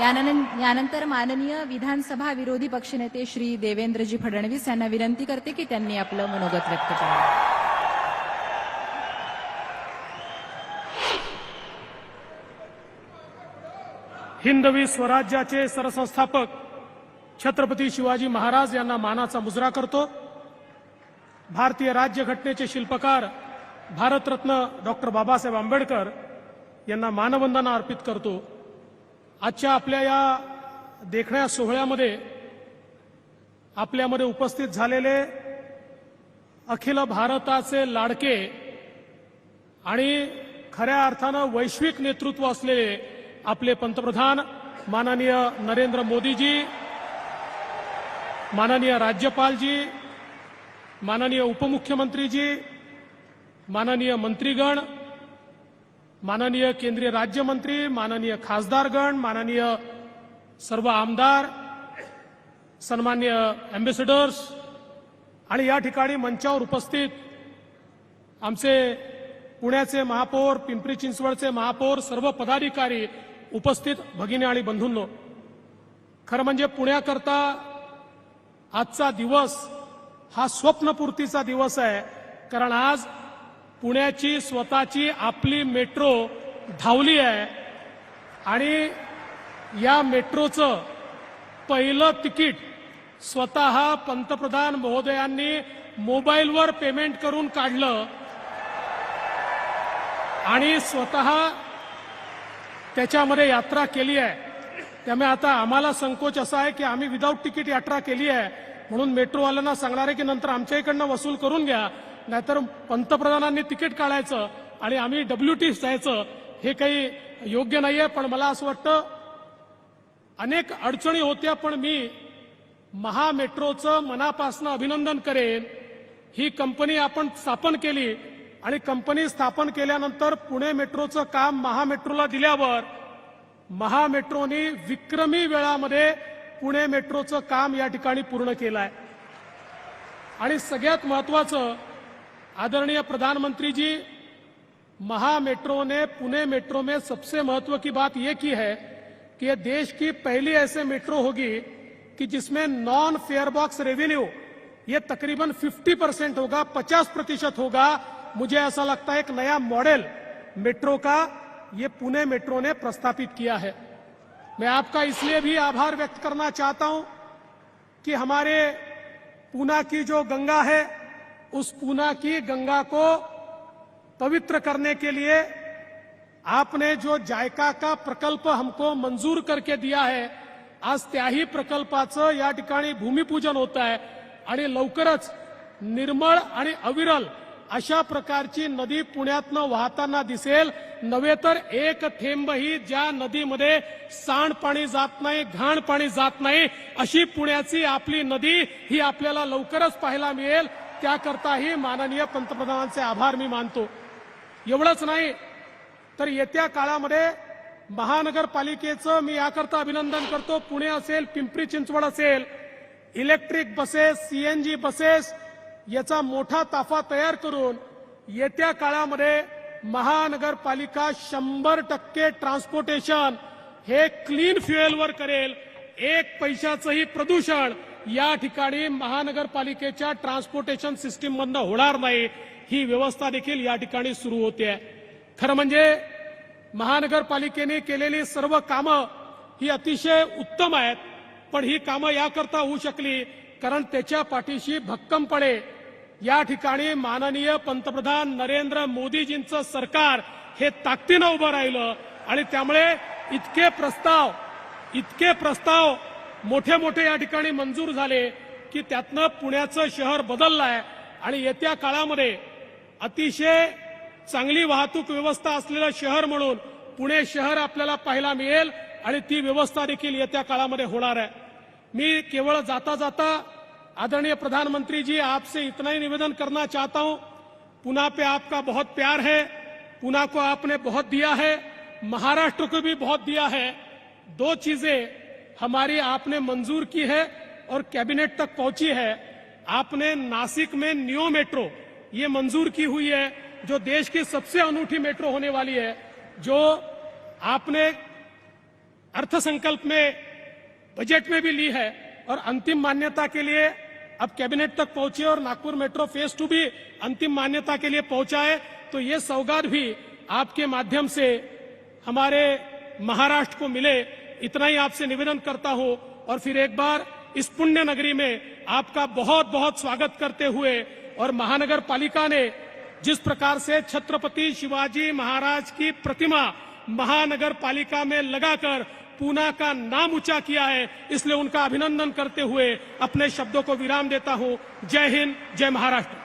यानंतर माननीय विधानसभा विरोधी पक्षनेते श्री देवेंद्रजी फडणवीस यांना विनंती करते की त्यांनी आपलं मनोगत व्यक्त करावं। हिंदवी स्वराज्याचे सरसंस्थापक छत्रपती शिवाजी महाराज यांना मानाचा मुजरा करतो। भारतीय राज्यघटनेचे शिल्पकार भारतरत्न डॉक्टर बाबासाहेब आंबेडकर यांना मानवंदना अर्पित करतो। आजच्या आपल्या या देखण्या सोहळ्यामध्ये आपल्यामध्ये उपस्थित झालेले अखिल भारताचे लाडके आणि खऱ्या अर्थानं वैश्विक नेतृत्व असलेले आपले पंतप्रधान माननीय नरेंद्र मोदीजी, माननीय राज्यपालजी, माननीय उपमुख्यमंत्रीजी, माननीय मंत्रीगण, माननीय केंद्रीय राज्यमंत्री, माननीय खासदारगण, माननीय सर्व आमदार, सन्मान्य अँबॅसेडर्स आणि या ठिकाणी मंचावर उपस्थित आमचे पुण्याचे महापौर, पिंपरी चिंचवडचे महापौर, सर्व पदाधिकारी, उपस्थित भगिनी आणि बंधूंनो, खरं म्हणजे पुण्याकरता आजचा दिवस हा स्वप्नपूर्तीचा दिवस आहे। कारण आज पुण्याची स्वतःची आपली मेट्रो धावली आहे आणि या मेट्रोचं पहिलं तिकीट स्वतः पंतप्रधान महोदयांनी मोबाईलवर पेमेंट करून काढलं आणि स्वतः त्याच्यामध्ये यात्रा केली आहे। त्यामुळे आता आम्हाला संकोच असा आहे की आम्ही विदाऊट तिकीट यात्रा केली आहे म्हणून मेट्रोवाल्यांना सांगणार आहे की नंतर आमच्या इकडनं वसूल करून घ्या, नाहीतर पंतप्रधानांनी तिकीट काढायचं आणि आम्ही WT जायचं, हे काही योग्य नाहीये। पण मला असं वाटतं अनेक अडचणी होत्या, पण मी महामेट्रोचं मनापासून अभिनंदन करेन। ही कंपनी आपण स्थापन केली आणि कंपनी स्थापन केल्यानंतर पुणे मेट्रोचं काम महामेट्रोला दिल्यावर महामेट्रोने विक्रमी वेळामध्ये पुणे मेट्रोचं काम या ठिकाणी पूर्ण केलं आहे। आणि सगळ्यात महत्त्वाचं, आदरणीय प्रधानमंत्री जी, महामेट्रो ने पुणे मेट्रो में सबसे महत्व की बात यह की है कि यह देश की पहली ऐसे मेट्रो होगी कि जिसमें नॉन फेयर बॉक्स रेवेन्यू ये तकरीबन 50% होगा, 50% होगा। मुझे ऐसा लगता है एक नया मॉडल मेट्रो का ये पुणे मेट्रो ने प्रस्तापित किया है। मैं आपका इसलिए भी आभार व्यक्त करना चाहता हूं कि हमारे पूना की जो गंगा है, उस पूना की गंगा को पवित्र करने के लिए आपने जो जायका का प्रकल्प हमको मंजूर करके दिया है, आज त्याही प्रकल्पाचं या ठिकाणी भूमिपूजन होत आहे आणि लवकरच निर्मळ आणि अविरल अशा प्रकारची नदी पुण्यातनं वाहताना दिसेल। नव्हे तर एक थेंबही ज्या नदीमध्ये सांडपाणी जात नाही, घाण पाणी जात नाही, अशी पुण्याची आपली नदी ही आपल्याला लवकरच पाहायला मिळेल। त्याकरताही माननीय पंतप्रधानांचे आभार मी मानतो। एवढंच नाही तर येत्या काळामध्ये महानगरपालिकेचं मी याकरता अभिनंदन करतो। पुणे असेल, पिंपरी चिंचवड असेल, इलेक्ट्रिक बसेस, CNG बसेस याचा मोठा ताफा तयार करून येत्या काळामध्ये महानगरपालिका 100% ट्रान्सपोर्टेशन हे क्लीन फ्युएलवर करेल। एक पैशाचंही प्रदूषण या ठिकाणी महानगरपालिकेच्या ट्रान्सपोर्टेशन सिस्टीम मधनं होणार नाही, ही व्यवस्था देखील या ठिकाणी सुरू होते। खरं म्हणजे महानगरपालिकेने केलेली सर्व कामं ही अतिशय उत्तम आहेत, पण ही कामं याकरता होऊ शकली कारण त्याच्या पाठीशी भक्कमपणे या ठिकाणी माननीय पंतप्रधान नरेंद्र मोदीजींचं सरकार हे ताकदीनं उभं राहिलं आणि त्यामुळे इतके प्रस्ताव मोठे मोठे या ठिकाणी मंजूर झाले की त्यातनं पुण्याचं शहर बदललंय आणि येत्या काळामध्ये अतिशय चांगली वाहतूक व्यवस्था असलेलं शहर म्हणून पुणे शहर आपल्याला पाहायला मिळेल आणि ती व्यवस्था देखील येत्या काळामध्ये होणार आहे। मी केवळ जाता जाता आदरणीय प्रधानमंत्री जी, आपसे इतना ही निवेदन करना चाहता हूं, पुणे पे आपका बहुत प्यार है, पुणे को आपने बहुत दिया है, महाराष्ट्र को भी बहुत दिया है। दो चीजें हमारी आपने मंजूर की है और कैबिनेट तक पहुंची है। आपने नासिक में नियो मेट्रो ये मंजूर की हुई है, जो देश की सबसे अनूठी मेट्रो होने वाली है, जो आपने अर्थसंकल्प में, बजट में भी ली है और अंतिम मान्यता के लिए अब कैबिनेट तक पहुंची और नागपुर मेट्रो फेज 2 भी अंतिम मान्यता के लिए पहुंचा है। तो ये सौगात भी आपके माध्यम से हमारे महाराष्ट्र को मिले, इतना ही आपसे निवेदन करता हूं। और फिर एक बार इस पुण्य नगरी में आपका बहुत बहुत स्वागत करते हुए, और महानगर पालिका ने जिस प्रकार से छत्रपति शिवाजी महाराज की प्रतिमा महानगर पालिका में लगाकर पूना का नाम ऊंचा किया है, इसलिए उनका अभिनंदन करते हुए अपने शब्दों को विराम देता हूं। जय हिंद, जय महाराष्ट्र।